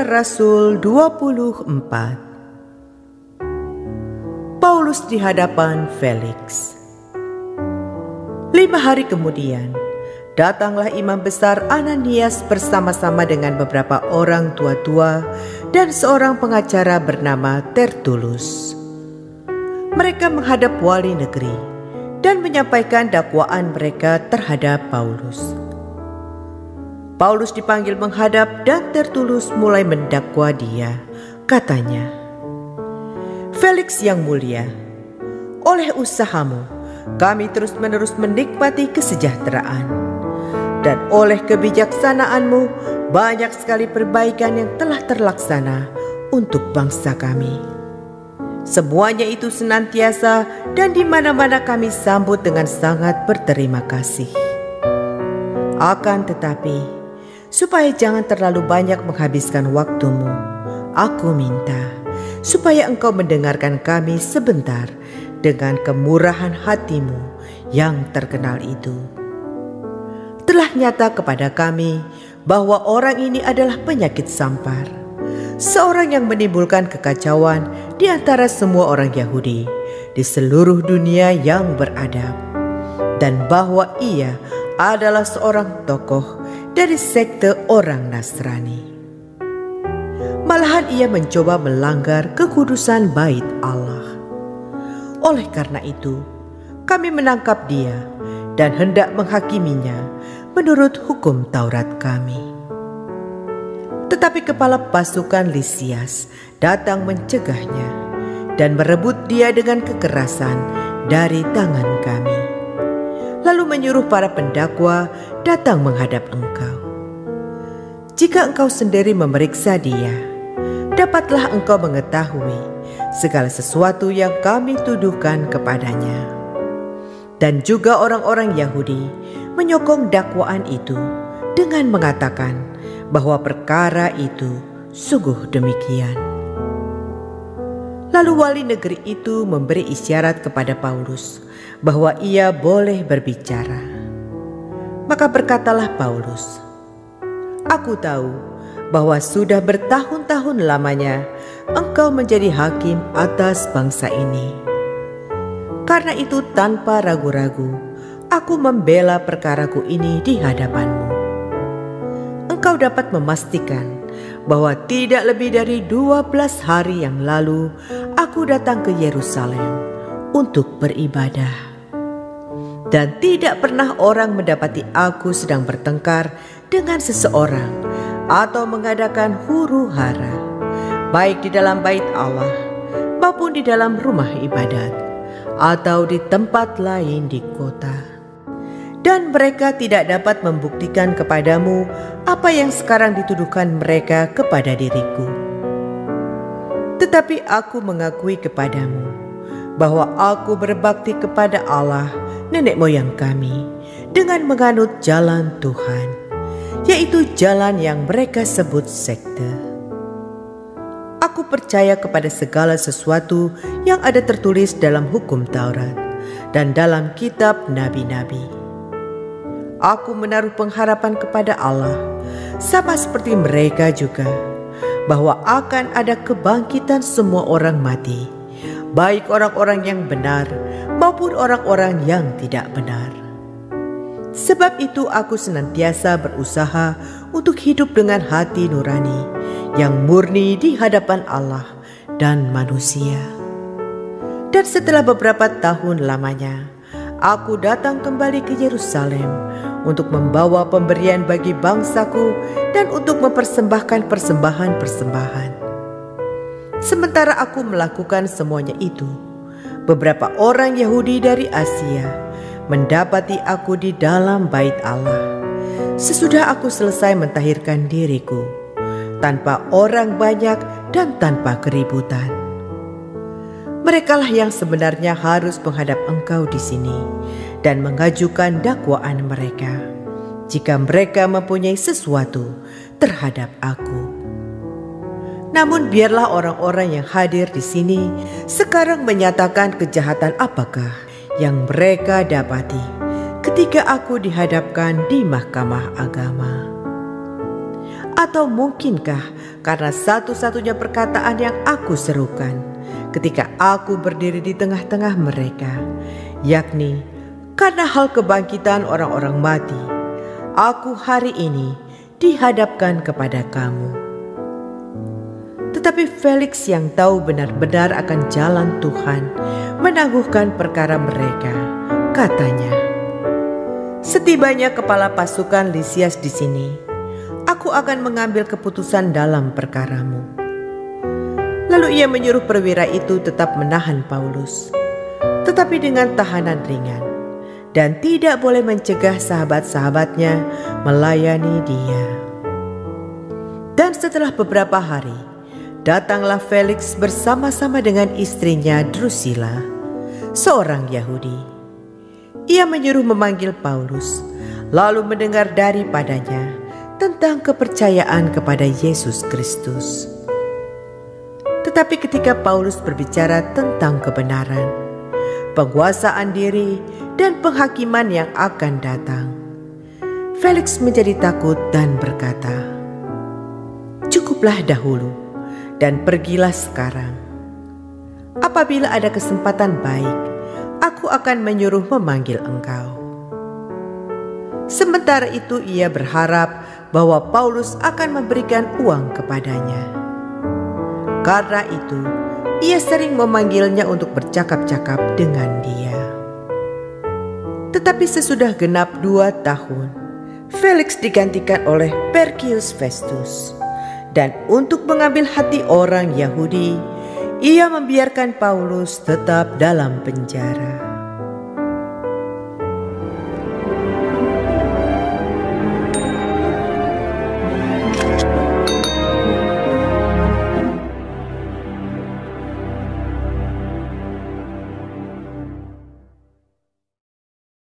Kisah Rasul 24. Paulus di hadapan Felix. 5 hari kemudian, datanglah imam besar Ananias bersama-sama dengan beberapa orang tua-tua dan seorang pengacara bernama Tertulus. Mereka menghadap wali negeri dan menyampaikan dakwaan mereka terhadap Paulus. Paulus dipanggil menghadap dan Tertulus mulai mendakwa dia. Katanya, "Felix yang mulia, oleh usahamu kami terus-menerus menikmati kesejahteraan, dan oleh kebijaksanaanmu banyak sekali perbaikan yang telah terlaksana untuk bangsa kami. Semuanya itu senantiasa dan di mana-mana kami sambut dengan sangat berterima kasih. Akan tetapi, supaya jangan terlalu banyak menghabiskan waktumu, aku minta supaya engkau mendengarkan kami sebentar dengan kemurahan hatimu yang terkenal itu. Telah nyata kepada kami bahwa orang ini adalah penyakit sampar, seorang yang menimbulkan kekacauan di antara semua orang Yahudi di seluruh dunia yang beradab, dan bahwa ia adalah seorang tokoh dari sekte orang Nasrani. Malahan ia mencoba melanggar kekudusan bait Allah. Oleh karena itu, kami menangkap dia dan hendak menghakiminya menurut hukum Taurat kami. Tetapi kepala pasukan Lisias datang mencegahnya dan merebut dia dengan kekerasan dari tangan kami, lalu menyuruh para pendakwa datang menghadap engkau. Jika engkau sendiri memeriksa dia, dapatlah engkau mengetahui segala sesuatu yang kami tuduhkan kepadanya." Dan juga orang-orang Yahudi menyokong dakwaan itu dengan mengatakan bahwa perkara itu sungguh demikian. Lalu wali negeri itu memberi isyarat kepada Paulus bahwa ia boleh berbicara. Maka berkatalah Paulus, "Aku tahu bahwa sudah bertahun-tahun lamanya engkau menjadi hakim atas bangsa ini. Karena itu tanpa ragu-ragu aku membela perkaraku ini di hadapanmu. Engkau dapat memastikan bahwa tidak lebih dari 12 hari yang lalu aku datang ke Yerusalem untuk beribadah. Dan tidak pernah orang mendapati aku sedang bertengkar dengan seseorang atau mengadakan huru-hara, baik di dalam bait Allah maupun di dalam rumah ibadat atau di tempat lain di kota. Dan mereka tidak dapat membuktikan kepadamu apa yang sekarang dituduhkan mereka kepada diriku. Tetapi aku mengakui kepadamu bahwa aku berbakti kepada Allah nenek moyang kami dengan menganut jalan Tuhan, yaitu jalan yang mereka sebut sekte. Aku percaya kepada segala sesuatu yang ada tertulis dalam hukum Taurat dan dalam kitab nabi-nabi. Aku menaruh pengharapan kepada Allah, sama seperti mereka juga, bahwa akan ada kebangkitan semua orang mati, baik orang-orang yang benar maupun orang-orang yang tidak benar. Sebab itu aku senantiasa berusaha untuk hidup dengan hati nurani yang murni di hadapan Allah dan manusia. Dan setelah beberapa tahun lamanya, aku datang kembali ke Yerusalem untuk membawa pemberian bagi bangsaku dan untuk mempersembahkan persembahan-persembahan. Sementara aku melakukan semuanya itu, beberapa orang Yahudi dari Asia mendapati aku di dalam bait Allah sesudah aku selesai mentahirkan diriku, tanpa orang banyak dan tanpa keributan. Merekalah yang sebenarnya harus menghadap engkau di sini dan mengajukan dakwaan mereka, jika mereka mempunyai sesuatu terhadap aku. Namun biarlah orang-orang yang hadir di sini sekarang menyatakan kejahatan apakah yang mereka dapati ketika aku dihadapkan di mahkamah agama. Atau mungkinkah karena satu-satunya perkataan yang aku serukan ketika aku berdiri di tengah-tengah mereka, yakni karena hal kebangkitan orang-orang mati, aku hari ini dihadapkan kepada kamu. Tetapi Felix yang tahu benar-benar akan jalan Tuhan menangguhkan perkara mereka, katanya, "Setibanya kepala pasukan Lisias di sini, aku akan mengambil keputusan dalam perkaramu." Lalu ia menyuruh perwira itu tetap menahan Paulus, tetapi dengan tahanan ringan, dan tidak boleh mencegah sahabat-sahabatnya melayani dia. Dan setelah beberapa hari, datanglah Felix bersama-sama dengan istrinya Drusilla, seorang Yahudi. Ia menyuruh memanggil Paulus, lalu mendengar daripadanya tentang kepercayaan kepada Yesus Kristus. Tetapi ketika Paulus berbicara tentang kebenaran, penguasaan diri, dan penghakiman yang akan datang, Felix menjadi takut dan berkata, "Cukuplah dahulu dan pergilah sekarang. Apabila ada kesempatan baik, aku akan menyuruh memanggil engkau." Sementara itu ia berharap bahwa Paulus akan memberikan uang kepadanya. Karena itu, ia sering memanggilnya untuk bercakap-cakap dengan dia. Tetapi sesudah genap 2 tahun, Felix digantikan oleh Porcius Festus. Dan untuk mengambil hati orang Yahudi, ia membiarkan Paulus tetap dalam penjara.